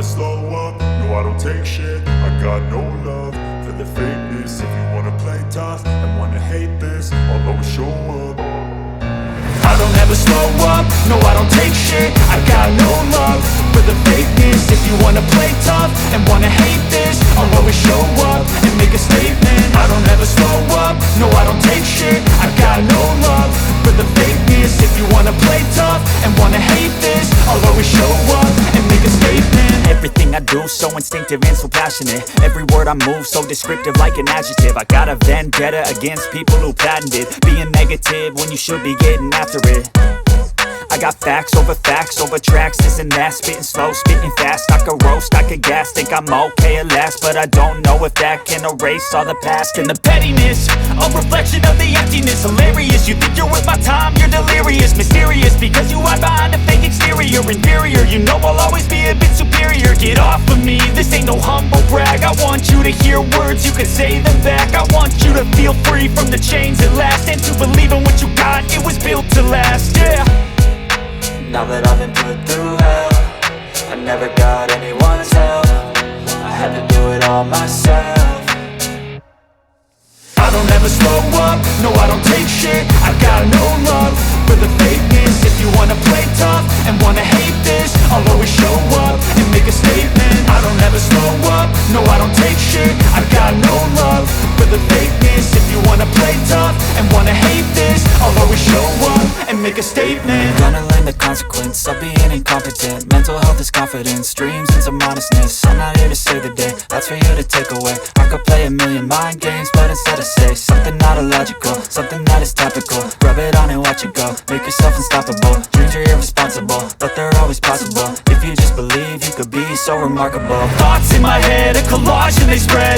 slow up, no I don't take shit. I got no love for the fakeness. If you wanna play tough and wanna hate this, I'll always show up. I don't ever slow up, no I don't take shit. I got no love for the fakeness. If you wanna play tough and wanna hate this, I'll always show up and make a statement. I don't ever slow up, no I don't take shit. I got no love for the fakeness. If you wanna play tough and wanna hate this, I'll always show up and make a statement. Everything I do so instinctive and so passionate. Every word I move so descriptive like an adjective. I got a vendetta against people who patented being negative when you should be getting after it. I got facts over tracks, this and that. Spitting slow, spitting fast, I could roast, I could gas. Think I'm okay at last, but I don't know if that can erase all the past. And the pettiness, a reflection of the emptiness. Hilarious, you think you're worth my time, you're delirious. Mysterious, because you hide behind a fake exterior. Inferior, you know I'll always be a bit superior. Get off of me, this ain't no humble brag. I want you to hear words, you can say them back. I want you to feel free from the chains at last, and to believe in what you got, it was built to last, yeah. Now that I've been put through hell, I never got anyone's help. I had to do it all myself. I don't ever slow up, no I don't take shit. I got no love for the fakeness. If you wanna play tough and wanna hate this, I'll always show up and make a statement. I don't ever slow up, no I don't take shit. I got no love for the fakeness. If you wanna play tough and wanna hate this, I'll always show up and make a statement. Gonna learn the consequence of being incompetent. Mental health is confidence, dreams and some honestness. I'm not here to save the day, that's for you to take away. I could play a million mind games, but instead I say something not illogical, something that is topical. Rub it on and watch it go, make yourself unstoppable. Dreams are irresponsible, but they're always possible. If you just believe, you could be so remarkable. Thoughts in my head, a collage and they spread.